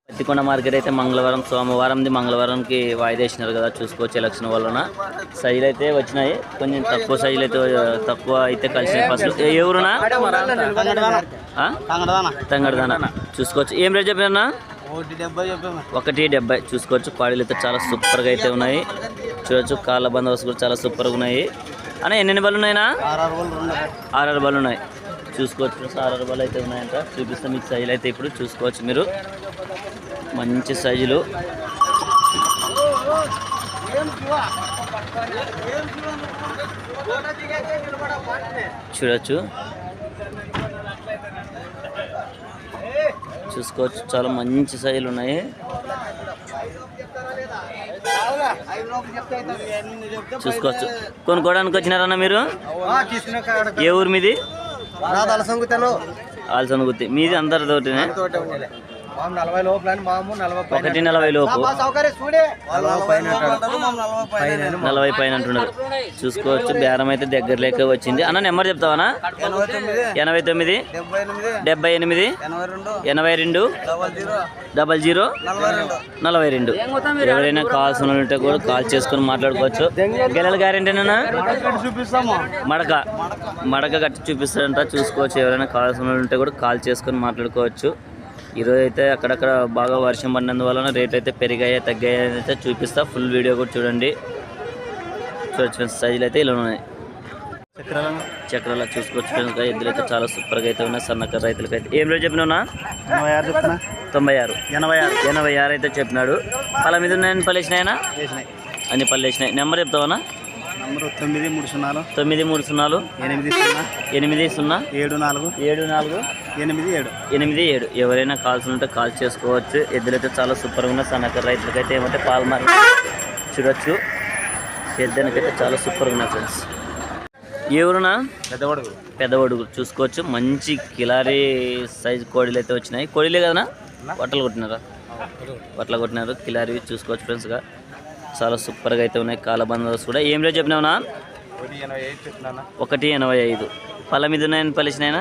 Pattikonda market అయితే మంగళవారం సోమవారంది మంగళవారంకి వాయిదా వేసినారు కదా, చూసుకోవచ్చు ఎలక్షన్ వలన. సైజులు అయితే వచ్చినాయి, కొంచెం తక్కువ సైజులు అయితే తక్కువ అయితే కలిసినాయి. ఫస్ట్ ఎవరునా తంగడదానా చూసుకోవచ్చు. ఏం రేట్ చెప్పినా? 170 చూసుకోవచ్చు. పాడీలు అయితే చాలా సూపర్గా అయితే ఉన్నాయి, చూడొచ్చు. కాళ్ళ బందోబస్తు కూడా చాలా సూపర్గా ఉన్నాయి అన్న. ఎన్ని బళ్ళు ఉన్నాయినా? 6 బళ్ళు ఉన్నాయి చూసుకోవచ్చు. 6 బళ్ళు అయితే ఉన్నాయంట. చూపిస్తాం మీకు సైజులు అయితే ఇప్పుడు చూసుకోవచ్చు మీరు. మంచి సైజులు చూడొచ్చు, చూసుకోవచ్చు. చాలా మంచి సైజులు ఉన్నాయి. చూసుకోవచ్చు. కొనుక్కోవడానికి వచ్చినారన్న మీరు? ఏ ఊరు మీది? ఆల్సనుగుత్తి. మీది అందరితోటినే? 40 లోపు 140 లోపు 40 పైన అంటున్నారు. చూసుకోవచ్చు. బేరం అయితే దగ్గర లేక వచ్చింది అన్న. నెంబర్ చెప్తావా? 89 78 82 00 42. ఎవరైనా కాల్స్ ఉంటే కూడా కాల్ చేసుకుని మాట్లాడుకోవచ్చు. గెలల గ్యారెంటీనా? మడక కట్టి చూపిస్తారంట. చూసుకోవచ్చు. ఎవరైనా కాల్స్ ఉంటే కూడా కాల్ చేసుకుని మాట్లాడుకోవచ్చు. ఈరోజు అయితే అక్కడక్కడ బాగా వర్షం పడినందువలన రేట్ అయితే పెరిగాయి తగ్గాయి అయితే చూపిస్తా. ఫుల్ వీడియో కూడా చూడండి. చూడొచ్చు. సైజులు అయితే ఇలా ఉన్నాయి. చక్రాల చూసుకోవచ్చు. ఎద్దులు అయితే చాలా సూపర్గా అయితే ఉన్నాయి. సన్నకర రైతులకి అయితే ఏం రేట్ చెప్పినా? 96 86 అయితే చెప్పినాడు. పళ్ళ మీద ఉన్నాయని పళ్ళు వేసినాయనా? అన్ని పళ్ళు వేసినాయి. నెంబర్ చెప్తావా? 930 930 80 74 87. ఎవరైనా కాల్స్ ఉంటే కాల్ చేసుకోవచ్చు. ఎద్దులైతే చాలా సూపర్గా ఉన్నాయి. సన్నకర రైతులకైతే ఏమంటే పాల్మార్ చూడొచ్చు. ఎద్దనికైతే చాలా సూపర్గా ఉన్నాయి ఫ్రెండ్స్. ఎవరునా? పెద్దవడుగు చూసుకోవచ్చు. మంచి కిలారీ సైజు కోడిలు అయితే వచ్చినాయి. కోడిలే కదనా? బట్టలు కొట్టినారు కిలారీ చూసుకోవచ్చు ఫ్రెండ్స్గా. చాలా సూపర్గా అయితే ఉన్నాయి. కాల బందోబస్తు కూడా. ఏం రేట్ చెప్పినావునా? 185. పళ్ళ మీద ఉన్నాయని పలిసినాయినా?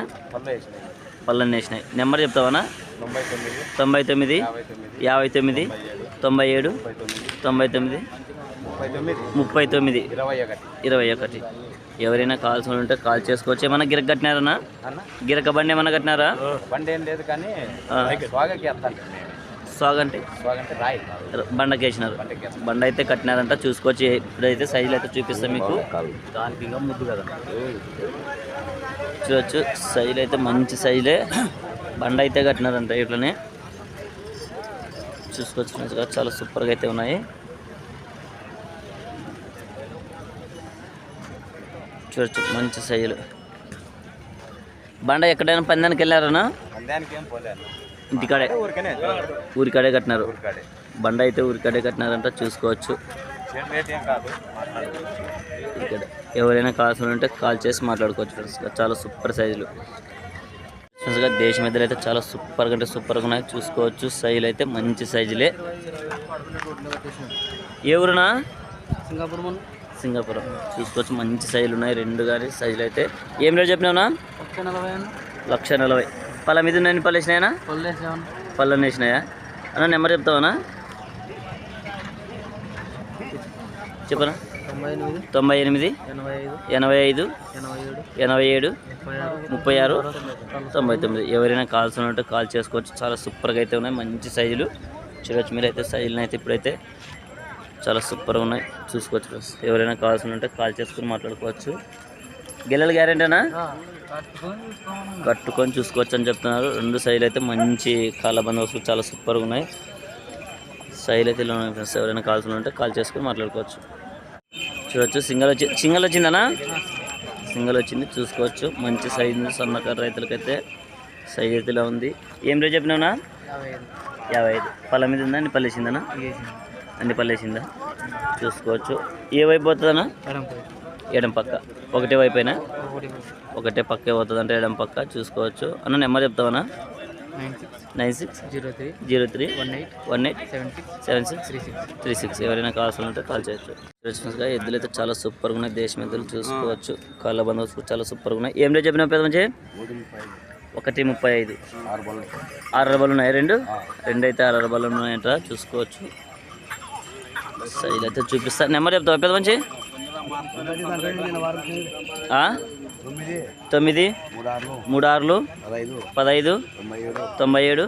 పళ్ళని వేసినాయి. నెంబర్ చెప్తావా? 99 59 97 99 39 21. ఎవరైనా కాల్స్ ఉంటే కాల్ చేసుకోవచ్చు. ఏమన్నా గిరక కట్టినారన్నా? గిరక బండి ఏమన్నా కట్టినారా? బండి ఏం లేదు కానీ సాగంటే బండకేసినారు. బండ అయితే కట్టినారంట. చూసుకోవచ్చు. ఇప్పుడైతే సైజులు అయితే చూపిస్తాం మీకు. దానికి ముద్దు కదా చూడొచ్చు. సైజులు అయితే మంచి సైజులే. బండ అయితే కట్టినారంట. ఇట్లనే చూసుకోవచ్చు. చాలా సూపర్గా అయితే ఉన్నాయి. చూడొచ్చు. మంచి సైజులు. బండ ఎక్కడైనా పందానికి వెళ్ళారనా? ఇంటికాడే ఊరికాడే కట్టినారు. బండ అయితే ఊరికాడే కట్టినారంట. చూసుకోవచ్చు. ఎవరైనా కాల్స్ ఉంటే కాల్ చేసి మాట్లాడుకోవచ్చు ఫ్రెండ్స్. చాలా సూపర్ సైజులు ఫ్రెండ్స్గా. దేశం ఎద్దులు అయితే చాలా సూపర్గా అంటే సూపర్గా ఉన్నాయి. చూసుకోవచ్చు. సైజులు అయితే మంచి సైజులే. ఎవరునా? సింగాపురం చూసుకోవచ్చు. మంచి సైజులు ఉన్నాయి రెండు కానీ సైజులు అయితే. ఏం రేట్ చెప్పినావునా? 140. పళ్ళ మీద ఉన్నాయని పళ్ళు వేసినాయనా? పళ్ళని వేసినాయా అన్న? నెంబర్ చెప్తావా? చెప్పనా? 98 85 87 36 99. ఎవరైనా కాల్స్ ఉంటే కాల్ చేసుకోవచ్చు. చాలా సూపర్గా అయితే ఉన్నాయి. మంచి సైజులు చూడవచ్చు. మీరు అయితే సైజులను అయితే ఇప్పుడైతే చాలా సూపర్గా ఉన్నాయి. చూసుకోవచ్చు ఫ్రెండ్స్. ఎవరైనా కాల్స్ ఉంటే కాల్ చేసుకుని మాట్లాడుకోవచ్చు. గెలల గ్యారెంటీనా? కట్టుకొని చూసుకోవచ్చు అని చెప్తున్నారు. రెండు సైజులు అయితే మంచి కాళ్ళ బందోబస్తు చాలా సూపర్గా ఉన్నాయి. సైజులు అయితే ఇలా ఉన్నాయి ఫ్రెండ్స్. ఎవరైనా కాల్స్ ఉంటే కాల్ చేసుకుని మాట్లాడుకోవచ్చు. చూడవచ్చు. సింగల్ వచ్చిందనా? సింగల్ వచ్చింది. చూసుకోవచ్చు. మంచి సైజు సన్నకారు రైతులకైతే సైజు అయితే ఇలా ఉంది. ఏం రేట్ చెప్పినావునా? 55. పళ్ళ మీద ఉందా? అన్ని పళ్ళు వేసిందనా? అన్ని పళ్ళు వేసిందా? చూసుకోవచ్చు. ఏ వైపు పోతుందనా? ఎడం పక్క. ఒకటే వైపు అయినా ఒకటే పక్కే పోతుంది అంటే ఎడం పక్క. చూసుకోవచ్చు. అన్న నెంబర్ చెప్తావా? 96 03 18 76 36. ఎవరైనా కాల్స్ ఉంటే కాల్ చేయొచ్చు. ఎద్దులు అయితే చాలా సూపర్గా ఉన్నాయి. దేశం ఎద్దులు చూసుకోవచ్చు. కాళ్ళ బందోబస్తు చాలా సూపర్గా ఉన్నాయి. ఏం రేట్ చెప్పినా పెద్ద మంచి? 1:35. 6 బళ్ళు 6 రూపాయలు ఉన్నాయి రెండు అయితే 6 రూపాయలు ఉన్నాయంట చూసుకోవచ్చు. సైజు అయితే చూపిస్తా. నెంబర్ చెప్తావా పెద్ద మంచి? 9 36 15 97 55.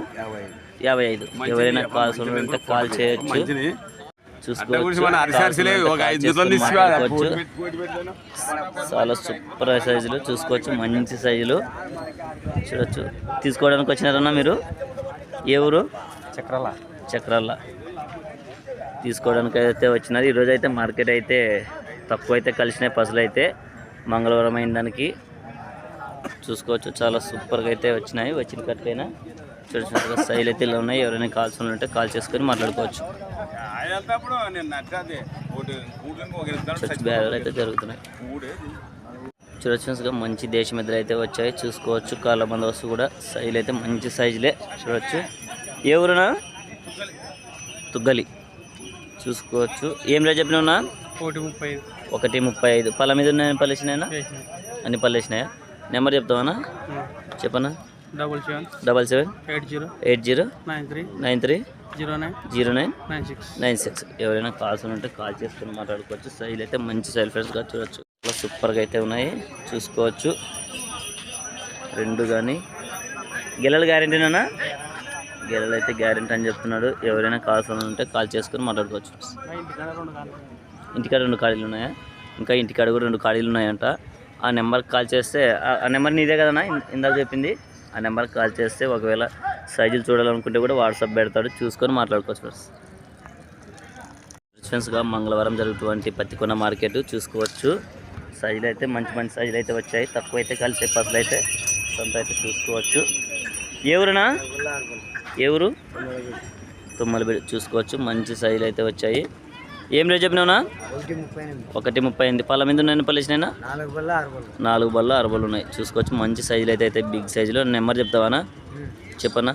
ఎవరైనా కాల్స్ ఉంటే కాల్ చేయొచ్చు, చూసుకోవచ్చు. చాలా సూపర్ సైజులు చూసుకోవచ్చు, మంచి సైజులు చూడొచ్చు. తీసుకోవడానికి వచ్చినారన్నా మీరు? ఏ ఊరు? చక్రాల తీసుకోవడానికి అయితే వచ్చినారు. ఈరోజు అయితే మార్కెట్ అయితే తక్కువ అయితే కలిసినాయి పసులు అయితే, మంగళవారం అయిన దానికి చూసుకోవచ్చు. చాలా సూపర్గా అయితే వచ్చినాయి. వచ్చిన కట్టైనా చూడొచ్చు. సైజులు అయితే ఇలా ఉన్నాయి. ఎవరైనా కాల్స్ ఉంటే కాల్ చేసుకొని మాట్లాడుకోవచ్చు. బేరాలు అయితే జరుగుతున్నాయి. చూడొచ్చు మంచి దేశం ఎదురు అయితే వచ్చాయి చూసుకోవచ్చు. కాళ్ళ బందోబస్తు కూడా సైజులు అయితే మంచి సైజులే చూడొచ్చు. ఏ ఊరునా? తుగ్గలి చూసుకోవచ్చు. ఏం రేట్ చెప్పినా? 1:35. పళ్ళ మీద ఉన్నాయని పల్లేసినాయనా? అన్ని పల్లేసినాయా? నెంబర్ చెప్తావా? చెప్పనా? 77 80 93 09 96. ఎవరైనా కాల్స్ ఉంటే కాల్ చేసుకుని మాట్లాడుకోవచ్చు. సైజులు అయితే మంచి సైజ్ ఫ్రెండ్స్గా చూడొచ్చు. సూపర్గా అయితే ఉన్నాయి చూసుకోవచ్చు. రెండు కానీ గెలలు గ్యారెంటీనా? గెలలు అయితే గ్యారెంటీ అని చెప్తున్నాడు. ఎవరైనా కాల్స్ ఉంటే కాల్ చేసుకుని మాట్లాడుకోవచ్చు. ఇంటికాడ 2 ఖాళీలు ఉన్నాయా? ఇంకా ఇంటికాడ కూడా 2 ఖాళీలు ఉన్నాయంట. ఆ నెంబర్కి కాల్ చేస్తే, ఆ నెంబర్ నీదే కదన్నా ఇందాక చెప్పింది? ఆ నెంబర్కి కాల్ చేస్తే ఒకవేళ సైజులు చూడాలనుకుంటే కూడా వాట్సాప్ పెడతాడు, చూసుకొని మాట్లాడుకోవచ్చు ఫ్రెండ్స్గా. మంగళవారం జరుగుతుంది పత్తికొండ మార్కెట్ చూసుకోవచ్చు. సైజులు అయితే మంచి సైజులు అయితే వచ్చాయి. తక్కువ అయితే కలిసే పసులు అయితే సొంత అయితే చూసుకోవచ్చు. ఏ ఊరునా? ఏ ఊరు? తుమ్మలబెడి చూసుకోవచ్చు. మంచి సైజులు అయితే వచ్చాయి. ఏం రేట్ చెప్పినావునా? 1:38. పళ్ళ మీద ఉన్నాయని పల్లేసినాయినా? 4 బళ్ళు 6 బళ్ళు ఉన్నాయి చూసుకోవచ్చు. మంచి సైజులు అయితే బిగ్ సైజులో. నెంబర్ చెప్తావానా? చెప్పన్నా?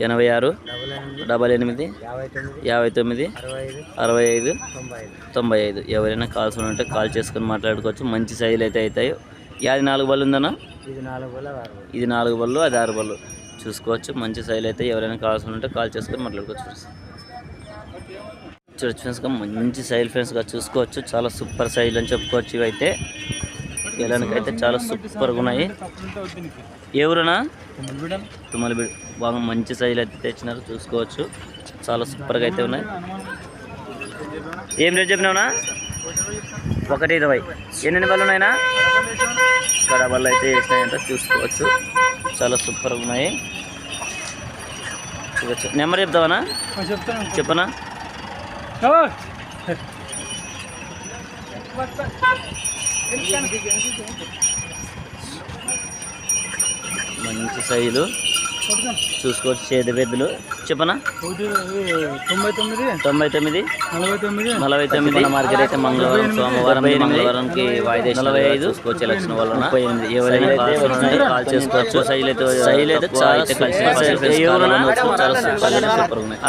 86 88 59 65 95. ఎవరైనా కాల్స్ ఉంటే కాల్ చేసుకొని మాట్లాడుకోవచ్చు. మంచి సైజులు అయితే అవుతాయి. అది 4 బళ్ళు ఉందన్నా? ఇది 4 బళ్ళు, అది 6 బళ్ళు చూసుకోవచ్చు. మంచి సైజులు అయితే ఎవరైనా కాల్స్ ఉంటే కాల్ చేసుకొని మాట్లాడుకోవచ్చు. చూడొచ్చు ఫ్రెండ్స్గా మంచి సైజులు ఫ్రెండ్స్గా చూసుకోవచ్చు. చాలా సూపర్ సైజులు అని చెప్పుకోవచ్చు. ఇవైతే గెలానికి అయితే చాలా సూపర్గా ఉన్నాయి. ఏ ఊరునా? తుమ్మలబీడు. బాగా మంచి సైజులు అయితే తెచ్చినారు చూసుకోవచ్చు. చాలా సూపర్గా అయితే ఉన్నాయి. ఏం రేట్ చెప్పినావునా? 1:20. ఎన్ని బళ్ళు ఉన్నాయినా? కడ బళ్ళు అయితే వేసినాయంట చూసుకోవచ్చు. చాలా సూపర్గా ఉన్నాయి చూడొచ్చు. నెంబర్ చెప్తావనా? చెప్పనా? మంచి సైజులు చూసుకోవచ్చు. చేతిపెద్దులు చెప్పనా? 99 49. మార్కెట్ అయితే మంగళవారం సోమవారం మంగళవారానికి వాయిదా 45 చూసుకోవచ్చు. ఎలక్షన్ వల్ల 38. ఎవరైనా కాల్ చేసుకోవచ్చు. సైజులు అయితే చాలా సూపర్ ఉన్నాయి.